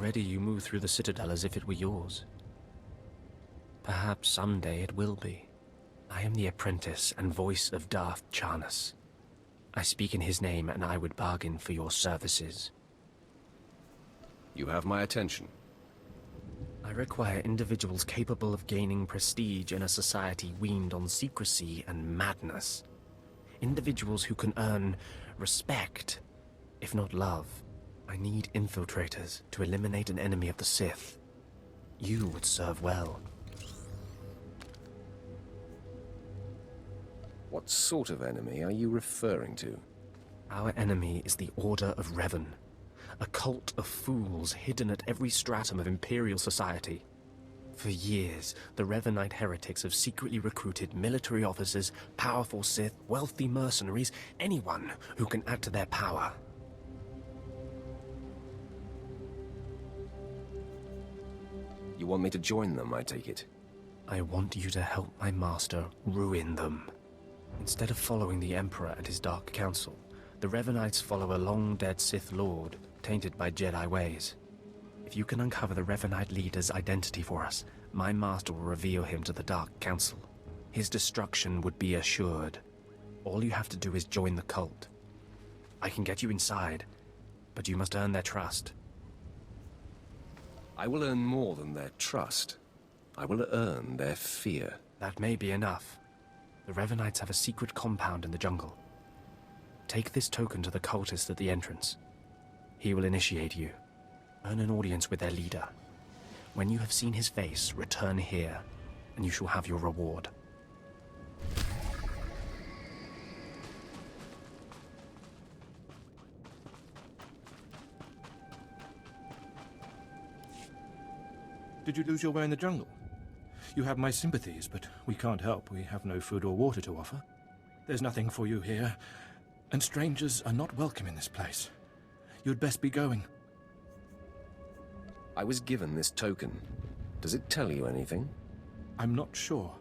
Already you move through the Citadel as if it were yours. Perhaps someday it will be. I am the apprentice and voice of Darth Charnas. I speak in his name, and I would bargain for your services. You have my attention. I require individuals capable of gaining prestige in a society weaned on secrecy and madness. Individuals who can earn respect, if not love. I need infiltrators to eliminate an enemy of the Sith. You would serve well. What sort of enemy are you referring to? Our enemy is the Order of Revan, a cult of fools hidden at every stratum of Imperial society. For years, the Revanite heretics have secretly recruited military officers, powerful Sith, wealthy mercenaries, anyone who can add to their power. You want me to join them, I take it? I want you to help my master ruin them. Instead of following the Emperor and his Dark Council, the Revanites follow a long-dead Sith Lord, tainted by Jedi ways. If you can uncover the Revanite leader's identity for us, my master will reveal him to the Dark Council. His destruction would be assured. All you have to do is join the cult. I can get you inside, but you must earn their trust. I will earn more than their trust. I will earn their fear. That may be enough. The Revanites have a secret compound in the jungle. Take this token to the cultist at the entrance. He will initiate you. Earn an audience with their leader. When you have seen his face, return here, and you shall have your reward. Did you lose your way in the jungle? You have my sympathies, but we can't help. We have no food or water to offer. There's nothing for you here, and strangers are not welcome in this place. You'd best be going. I was given this token. Does it tell you anything? I'm not sure.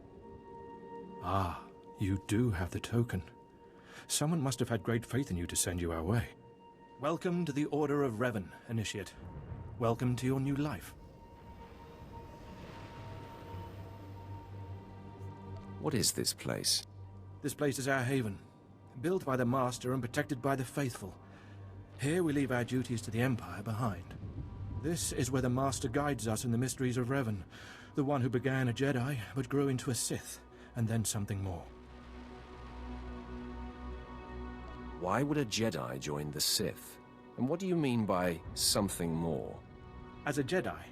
Ah, you do have the token. Someone must have had great faith in you to send you our way. Welcome to the Order of Revan, Initiate. Welcome to your new life. What is this place? This place is our haven, built by the Master and protected by the faithful. Here we leave our duties to the Empire behind. This is where the Master guides us in the mysteries of Revan, the one who began a Jedi but grew into a Sith, and then something more. Why would a Jedi join the Sith? And what do you mean by something more? As a Jedi,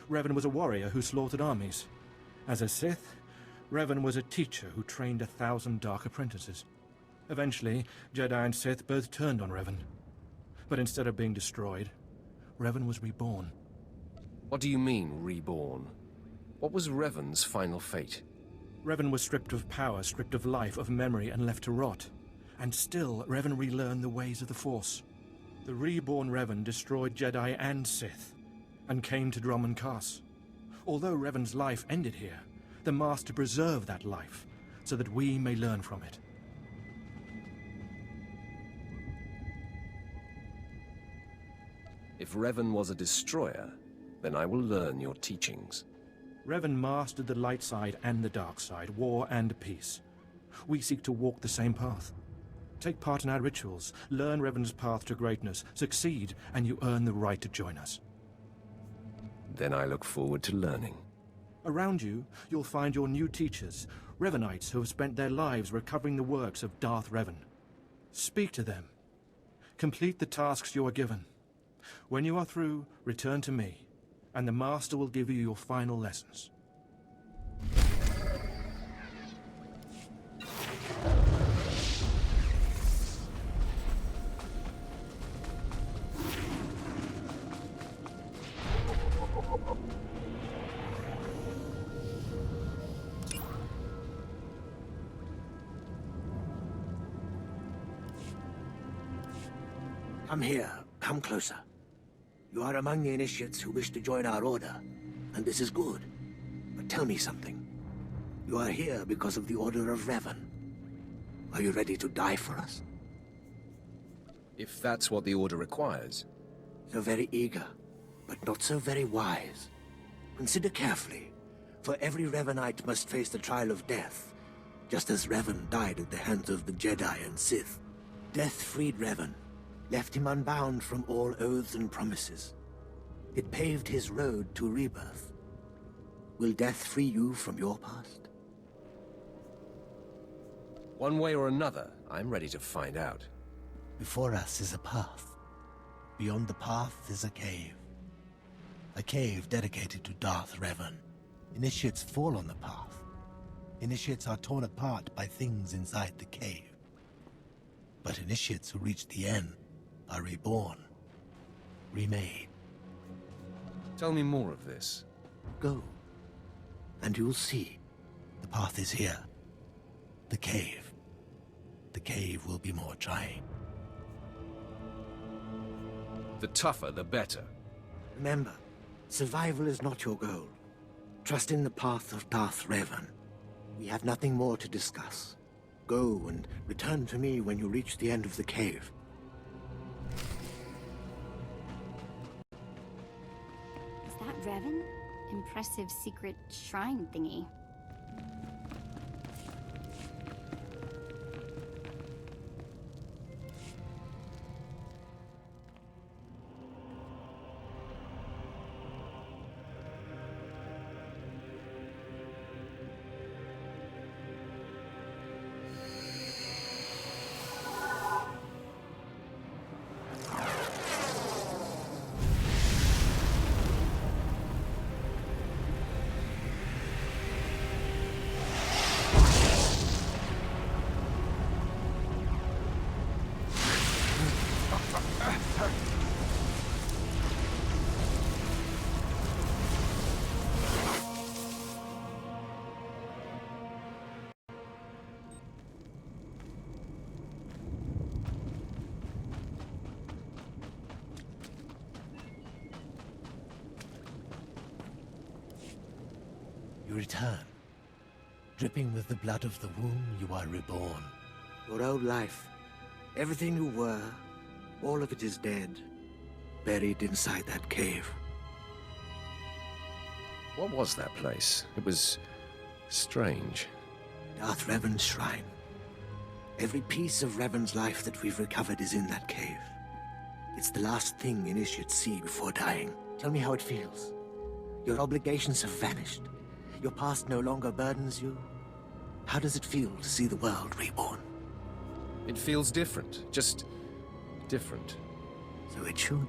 Revan was a warrior who slaughtered armies. As a Sith, Revan was a teacher who trained 1,000 dark apprentices. Eventually, Jedi and Sith both turned on Revan. But instead of being destroyed, Revan was reborn. What do you mean, reborn? What was Revan's final fate? Revan was stripped of power, stripped of life, of memory, and left to rot. And still, Revan relearned the ways of the Force. The reborn Revan destroyed Jedi and Sith, and came to Dromund Kaas. Although Revan's life ended here, the Master preserved that life, so that we may learn from it. If Revan was a destroyer, then I will learn your teachings. Revan mastered the light side and the dark side, war and peace. We seek to walk the same path. Take part in our rituals, learn Revan's path to greatness, succeed, and you earn the right to join us. Then I look forward to learning. Around you, you'll find your new teachers, Revanites who have spent their lives recovering the works of Darth Revan. Speak to them. Complete the tasks you are given. When you are through, return to me, and the Master will give you your final lessons. Come here. Come closer. You are among the initiates who wish to join our order, and this is good. But tell me something. You are here because of the Order of Revan. Are you ready to die for us? If that's what the Order requires. So very eager. but not so very wise. Consider carefully, for every Revanite must face the trial of death, just as Revan died at the hands of the Jedi and Sith. Death freed Revan, left him unbound from all oaths and promises. It paved his road to rebirth. Will death free you from your past? One way or another, I'm ready to find out. Before us is a path. Beyond the path is a cave. A cave dedicated to Darth Revan. Initiates fall on the path. Initiates are torn apart by things inside the cave. But initiates who reach the end are reborn, remade. Tell me more of this. Go, and you'll see. The path is here. The cave. The cave will be more trying. The tougher, the better. Remember, survival is not your goal. Trust in the path of Darth Revan. We have nothing more to discuss. Go and return to me when you reach the end of the cave. Is that Revan? Impressive secret shrine thingy. You return. Dripping with the blood of the womb, you are reborn. Your old life, everything you were, all of it is dead, buried inside that cave. What was that place? It was strange. Darth Revan's shrine. Every piece of Revan's life that we've recovered is in that cave. It's the last thing initiates see before dying. Tell me how it feels. Your obligations have vanished. Your past no longer burdens you. How does it feel to see the world reborn? It feels different. Just different. So it should.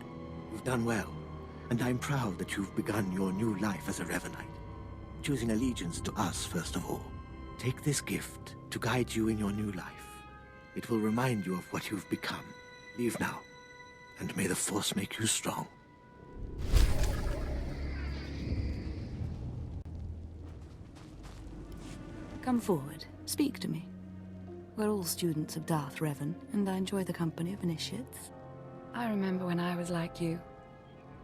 You've done well. And I'm proud that you've begun your new life as a Revanite. Choosing allegiance to us, first of all. Take this gift to guide you in your new life. It will remind you of what you've become. Leave now. And may the Force make you strong. Come forward. Speak to me. We're all students of Darth Revan, and I enjoy the company of initiates. I remember when I was like you.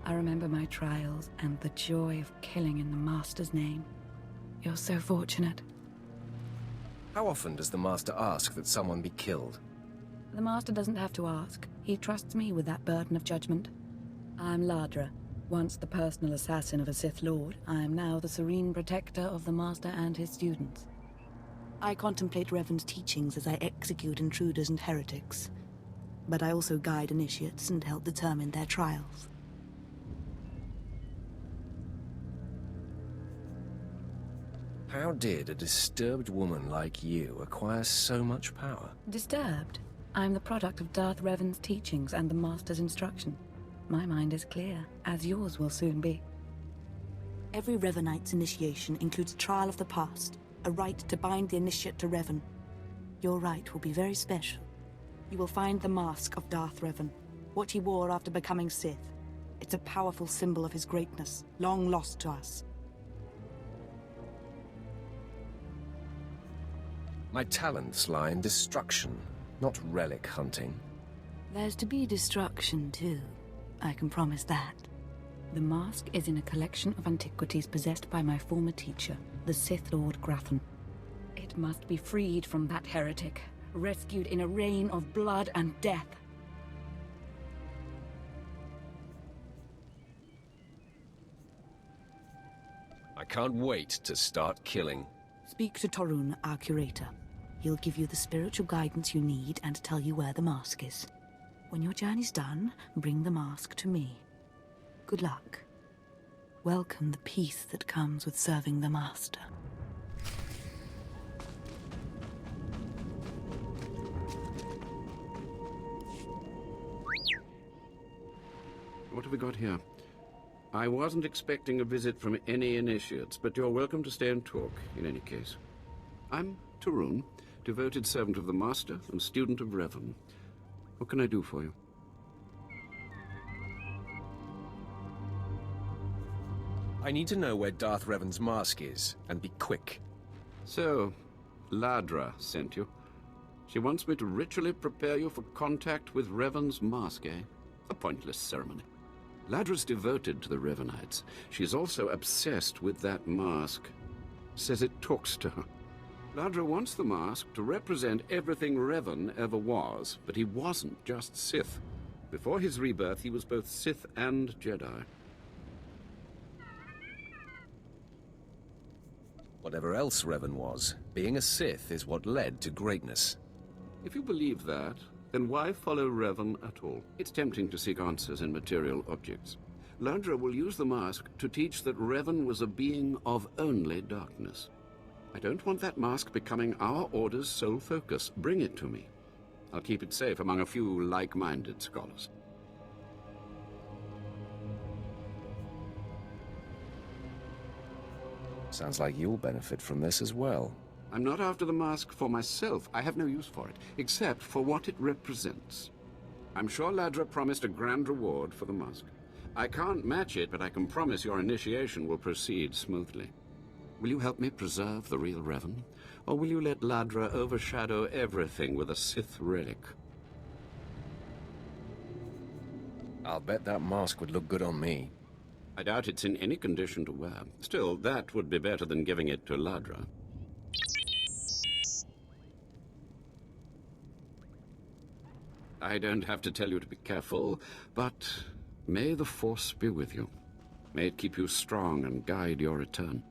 I remember my trials and the joy of killing in the Master's name. You're so fortunate. How often does the Master ask that someone be killed? The Master doesn't have to ask. He trusts me with that burden of judgment. I'm Ladra, once the personal assassin of a Sith Lord. I am now the serene protector of the Master and his students. I contemplate Revan's teachings as I execute intruders and heretics. But I also guide initiates and help determine their trials. How did a disturbed woman like you acquire so much power? Disturbed? I'm the product of Darth Revan's teachings and the Master's instruction. My mind is clear, as yours will soon be. Every Revanite's initiation includes a trial of the past, a rite to bind the initiate to Revan. Your rite will be very special. You will find the mask of Darth Revan, what he wore after becoming Sith. It's a powerful symbol of his greatness, long lost to us. My talents lie in destruction, not relic hunting. There's to be destruction, too. I can promise that. The mask is in a collection of antiquities possessed by my former teacher, the Sith Lord Grathan. It must be freed from that heretic, rescued in a rain of blood and death. I can't wait to start killing. Speak to Torun, our curator. He'll give you the spiritual guidance you need and tell you where the mask is. When your journey's done, bring the mask to me. Good luck. Welcome the peace that comes with serving the Master. What have we got here? I wasn't expecting a visit from any initiates, but you're welcome to stay and talk, in any case. I'm Torun, devoted servant of the Master and student of Revan. What can I do for you? I need to know where Darth Revan's mask is, and be quick. So, Ladra sent you. She wants me to ritually prepare you for contact with Revan's mask, eh? A pointless ceremony. Ladra's devoted to the Revanites. She's also obsessed with that mask. Says it talks to her. Ladra wants the mask to represent everything Revan ever was, but he wasn't just Sith. Before his rebirth, he was both Sith and Jedi. Whatever else Revan was, being a Sith is what led to greatness. If you believe that, then why follow Revan at all? It's tempting to seek answers in material objects. Ladra will use the mask to teach that Revan was a being of only darkness. I don't want that mask becoming our Order's sole focus. Bring it to me. I'll keep it safe among a few like-minded scholars. Sounds like you'll benefit from this as well. I'm not after the mask for myself. I have no use for it, except for what it represents. I'm sure Ladra promised a grand reward for the mask. I can't match it, but I can promise your initiation will proceed smoothly. Will you help me preserve the real Revan? Or will you let Ladra overshadow everything with a Sith relic? I'll bet that mask would look good on me. I doubt it's in any condition to wear. Still, that would be better than giving it to Ladra. I don't have to tell you to be careful, but may the Force be with you. May it keep you strong and guide your return.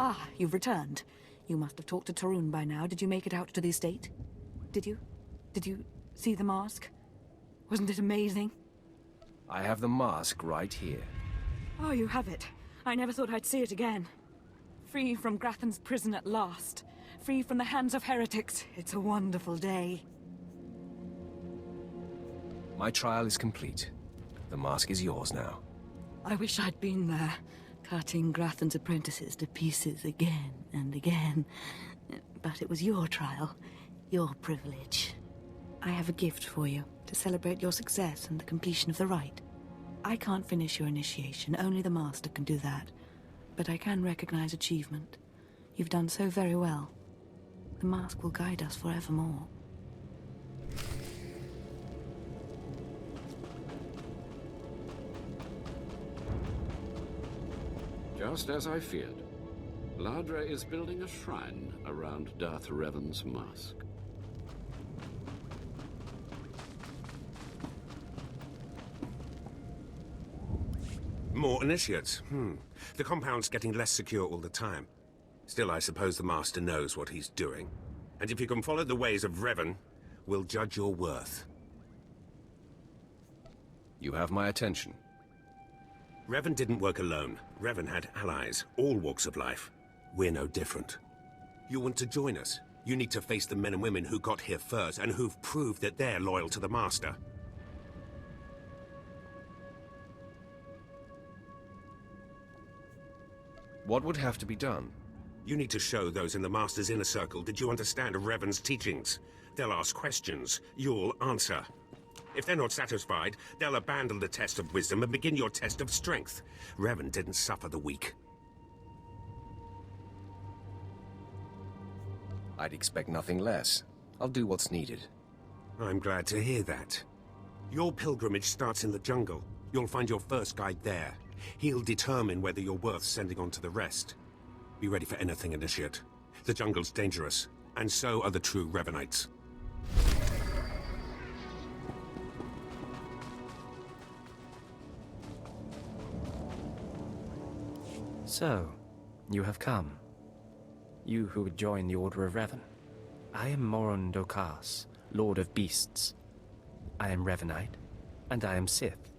Ah, you've returned. You must have talked to Torun by now. Did you make it out to the estate? Did you? Did you see the mask? Wasn't it amazing? I have the mask right here. Oh, you have it. I never thought I'd see it again. Free from Grathan's prison at last. Free from the hands of heretics. It's a wonderful day. My trial is complete. The mask is yours now. I wish I'd been there, cutting Grathan's apprentices to pieces again and again. But it was your trial, your privilege. I have a gift for you to celebrate your success and the completion of the rite. I can't finish your initiation, only the Master can do that. But I can recognize achievement. You've done so very well. The mask will guide us forevermore. Just as I feared, Ladra is building a shrine around Darth Revan's mask. More initiates. The compound's getting less secure all the time. Still, I suppose the Master knows what he's doing. And if you can follow the ways of Revan, we'll judge your worth. You have my attention. Revan didn't work alone. Revan had allies, all walks of life. We're no different. You want to join us? You need to face the men and women who got here first and who've proved that they're loyal to the Master. What would have to be done? You need to show those in the Master's inner circle that you understand Revan's teachings. They'll ask questions. You'll answer. If they're not satisfied, they'll abandon the test of wisdom and begin your test of strength. Revan didn't suffer the weak. I'd expect nothing less. I'll do what's needed. I'm glad to hear that. Your pilgrimage starts in the jungle. You'll find your first guide there. He'll determine whether you're worth sending on to the rest. Be ready for anything, Initiate. The jungle's dangerous, and so are the true Revanites. So, you have come. You who would join the Order of Revan. I am Moron Kaas, Lord of Beasts. I am Revanite, and I am Sith.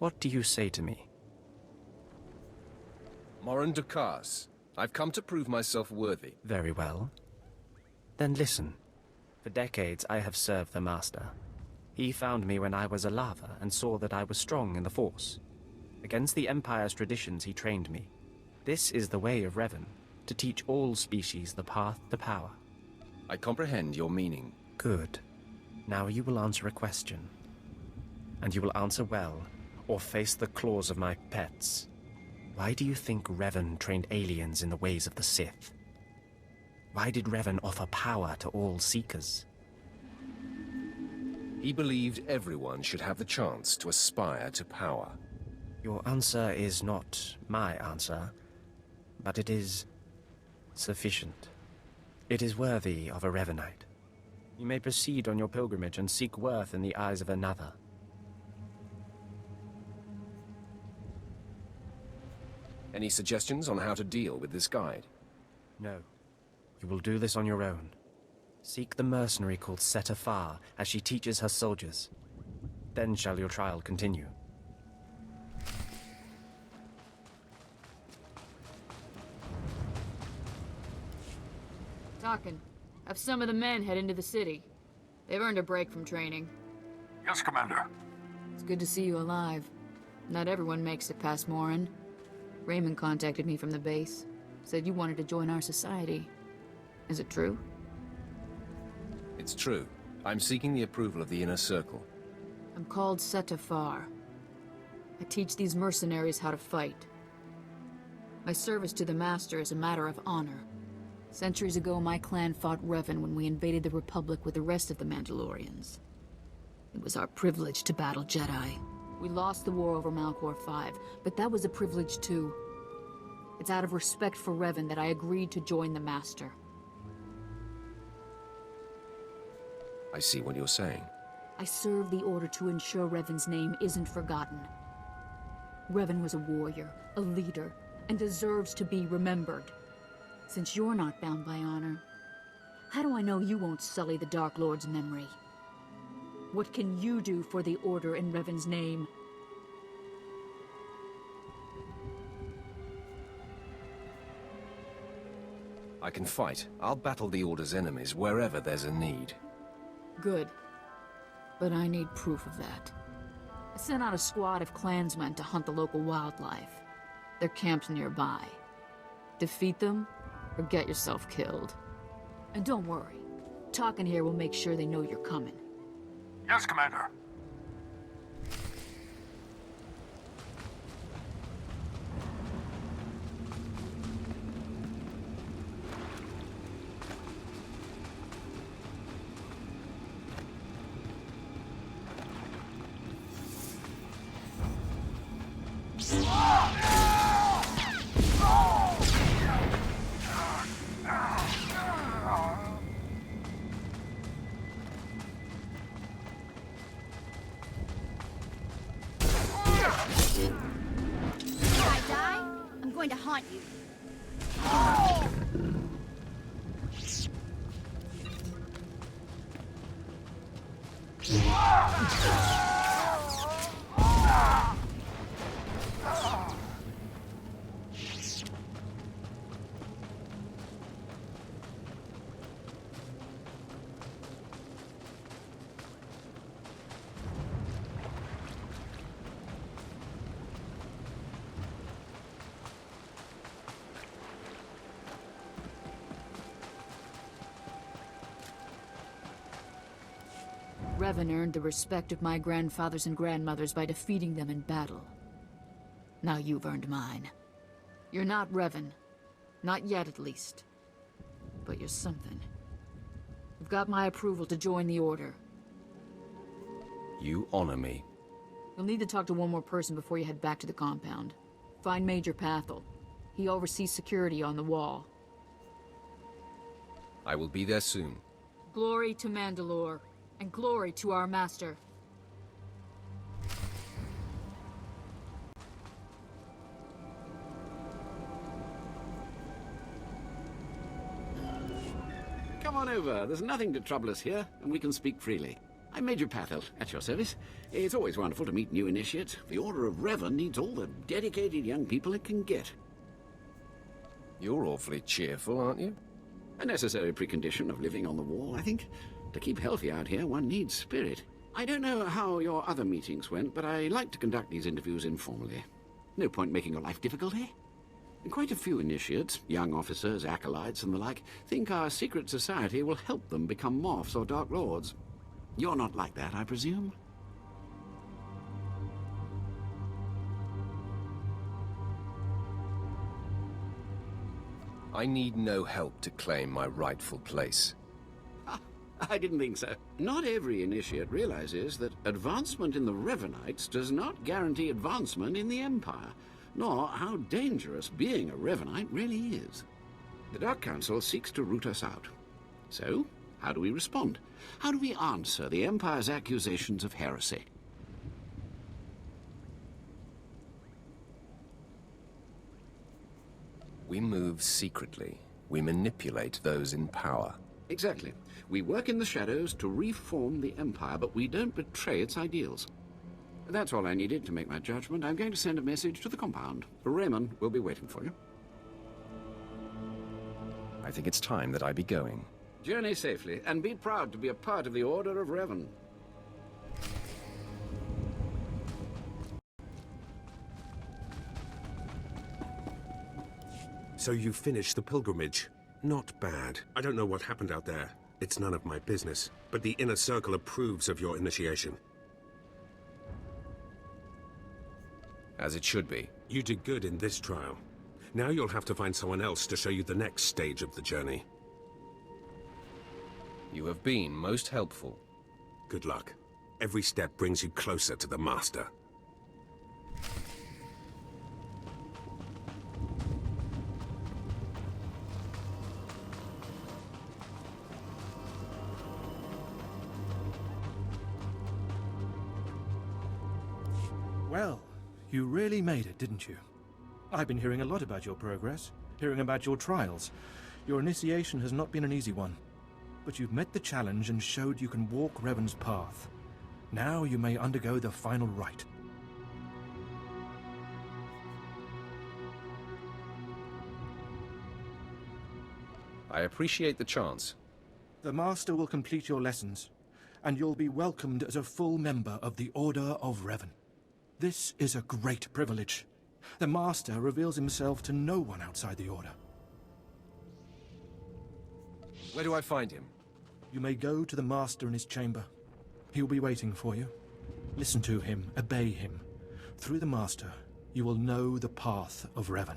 What do you say to me? Moron Kaas, I've come to prove myself worthy. Very well. Then listen. For decades I have served the Master. He found me when I was a lava and saw that I was strong in the Force. Against the Empire's traditions he trained me. This is the way of Revan, to teach all species the path to power. I comprehend your meaning. Good. Now you will answer a question. And you will answer well, or face the claws of my pets. Why do you think Revan trained aliens in the ways of the Sith? Why did Revan offer power to all Seekers? He believed everyone should have the chance to aspire to power. Your answer is not my answer, but it is sufficient. It is worthy of a Revanite. You may proceed on your pilgrimage and seek worth in the eyes of another. Any suggestions on how to deal with this guide? No. You will do this on your own. Seek the mercenary called Setafar as she teaches her soldiers. Then shall your trial continue. Talking. Have some of the men head into the city. They've earned a break from training. Yes, Commander. It's good to see you alive. Not everyone makes it past Morin. Raymond contacted me from the base. Said you wanted to join our society. Is it true? It's true. I'm seeking the approval of the Inner Circle. I'm called Setafar. I teach these mercenaries how to fight. My service to the Master is a matter of honor. Centuries ago, my clan fought Revan when we invaded the Republic with the rest of the Mandalorians. It was our privilege to battle Jedi. We lost the war over Malchor 5, but that was a privilege too. It's out of respect for Revan that I agreed to join the Master. I see what you're saying. I serve the Order to ensure Revan's name isn't forgotten. Revan was a warrior, a leader, and deserves to be remembered. Since you're not bound by honor, how do I know you won't sully the Dark Lord's memory? What can you do for the Order in Revan's name? I can fight. I'll battle the Order's enemies wherever there's a need. Good. But I need proof of that. I sent out a squad of clansmen to hunt the local wildlife. Their camp's nearby. Defeat them, or get yourself killed. And don't worry, talking here will make sure they know you're coming. Yes, Commander. Going to haunt you. Revan earned the respect of my grandfathers and grandmothers by defeating them in battle. Now you've earned mine. You're not Revan. Not yet, at least. But you're something. You've got my approval to join the Order. You honor me. You'll need to talk to one more person before you head back to the compound. Find Major Pathel. He oversees security on the wall. I will be there soon. Glory to Mandalore, and glory to our master. Come on over. There's nothing to trouble us here, and we can speak freely. I'm Major Pathel, at your service. It's always wonderful to meet new initiates. The Order of Revan needs all the dedicated young people it can get. You're awfully cheerful, aren't you? A necessary precondition of living on the wall, I think. To keep healthy out here, one needs spirit. I don't know how your other meetings went, but I like to conduct these interviews informally. No point making your life difficult, eh? Quite a few initiates, young officers, acolytes, and the like, think our secret society will help them become morphs or Dark Lords. You're not like that, I presume? I need no help to claim my rightful place. I didn't think so. Not every initiate realizes that advancement in the Revanites does not guarantee advancement in the Empire, nor how dangerous being a Revanite really is. The Dark Council seeks to root us out. So, how do we respond? How do we answer the Empire's accusations of heresy? We move secretly. We manipulate those in power. Exactly. We work in the shadows to reform the Empire, but we don't betray its ideals. That's all I needed to make my judgment. I'm going to send a message to the compound. Raymond will be waiting for you. I think it's time that I be going. Journey safely, and be proud to be a part of the Order of Revan. So you finished the pilgrimage. Not bad. I don't know what happened out there. It's none of my business. But the Inner Circle approves of your initiation. As it should be. You did good in this trial. Now you'll have to find someone else to show you the next stage of the journey. You have been most helpful. Good luck. Every step brings you closer to the Master. Well, you really made it, didn't you? I've been hearing a lot about your progress, hearing about your trials. Your initiation has not been an easy one, but you've met the challenge and showed you can walk Revan's path. Now you may undergo the final rite. I appreciate the chance. The Master will complete your lessons, and you'll be welcomed as a full member of the Order of Revan. This is a great privilege. The Master reveals himself to no one outside the Order. Where do I find him? You may go to the Master in his chamber. He will be waiting for you. Listen to him, obey him. Through the Master, you will know the path of Revan.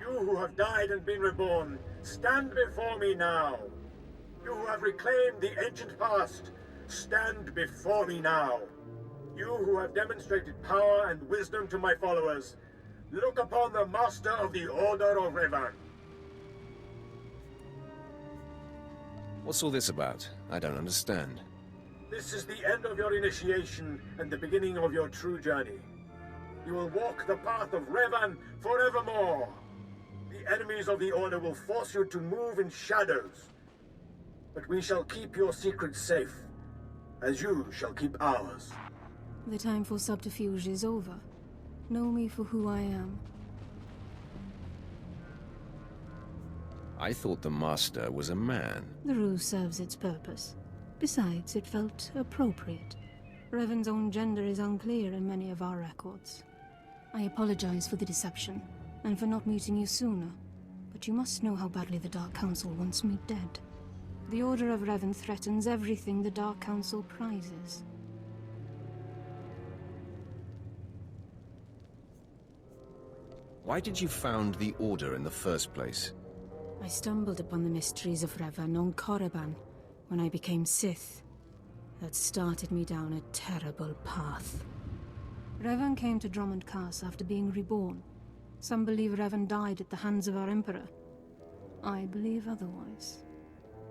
You who have died and been reborn, stand before me now. You who have reclaimed the ancient past, stand before me now. You who have demonstrated power and wisdom to my followers, look upon the Master of the Order of Revan. What's all this about? I don't understand. This is the end of your initiation and the beginning of your true journey. You will walk the path of Revan forevermore. The enemies of the Order will force you to move in shadows. But we shall keep your secrets safe, as you shall keep ours. The time for subterfuge is over. Know me for who I am. I thought the Master was a man. The ruse serves its purpose. Besides, it felt appropriate. Revan's own gender is unclear in many of our records. I apologize for the deception, and for not meeting you sooner. But you must know how badly the Dark Council wants me dead. The Order of Revan threatens everything the Dark Council prizes. Why did you found the Order in the first place? I stumbled upon the mysteries of Revan on Korriban when I became Sith. That started me down a terrible path. Revan came to Dromund Kaas after being reborn. Some believe Revan died at the hands of our Emperor. I believe otherwise.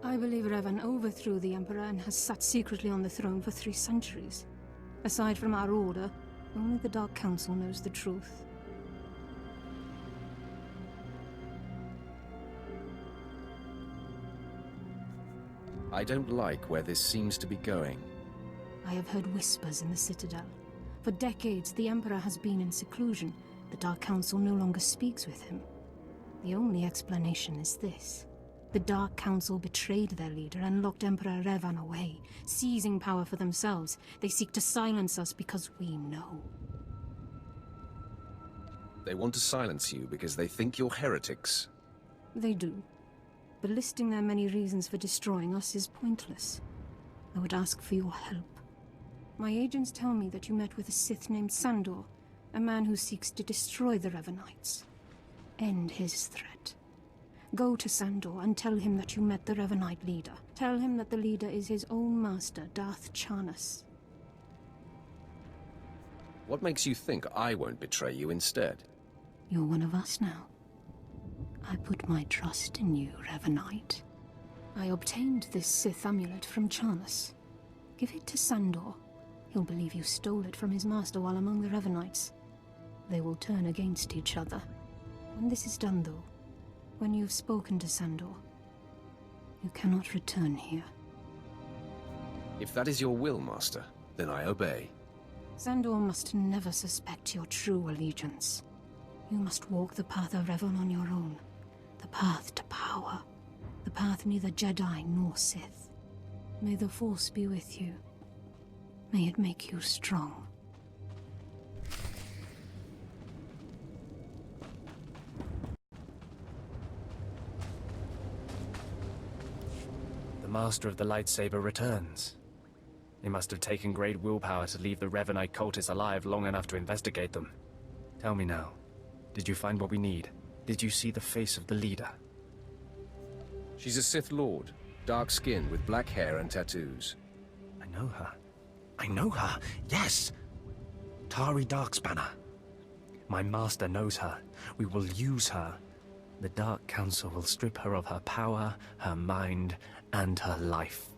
I believe Revan overthrew the Emperor and has sat secretly on the throne for 3 centuries. Aside from our Order, only the Dark Council knows the truth. I don't like where this seems to be going. I have heard whispers in the Citadel. For decades, the Emperor has been in seclusion. The Dark Council no longer speaks with him. The only explanation is this. The Dark Council betrayed their leader and locked Emperor Revan away, seizing power for themselves. They seek to silence us because we know. They want to silence you because they think you're heretics. They do. But listing their many reasons for destroying us is pointless. I would ask for your help. My agents tell me that you met with a Sith named Sandor, a man who seeks to destroy the Revanites. End his threat. Go to Sandor and tell him that you met the Revanite leader. Tell him that the leader is his own master, Darth Charnas. What makes you think I won't betray you instead? You're one of us now. I put my trust in you, Revanite. I obtained this Sith amulet from Charnas. Give it to Sandor. He'll believe you stole it from his master while among the Revanites. They will turn against each other. When this is done, though, when you've spoken to Sandor, you cannot return here. If that is your will, Master, then I obey. Sandor must never suspect your true allegiance. You must walk the path of Revan on your own. The path to power. The path neither Jedi nor Sith. May the Force be with you. May it make you strong. The Master of the Lightsaber returns. He must have taken great willpower to leave the Revanite cultists alive long enough to investigate them. Tell me now, did you find what we need? Did you see the face of the leader? She's a Sith Lord, dark-skinned with black hair and tattoos. I know her. I know her, yes! Tari Darkspanner. My master knows her. We will use her. The Dark Council will strip her of her power, her mind, and her life.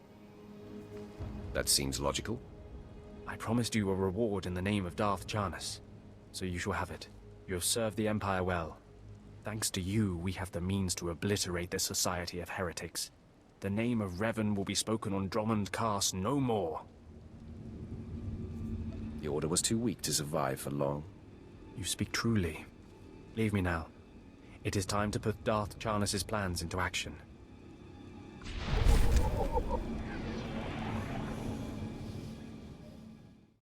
That seems logical. I promised you a reward in the name of Darth Charnas, so you shall have it. You have served the Empire well. Thanks to you, we have the means to obliterate this society of heretics. The name of Revan will be spoken on Dromund Kaas no more. The Order was too weak to survive for long. You speak truly. Leave me now. It is time to put Darth Charnus' plans into action.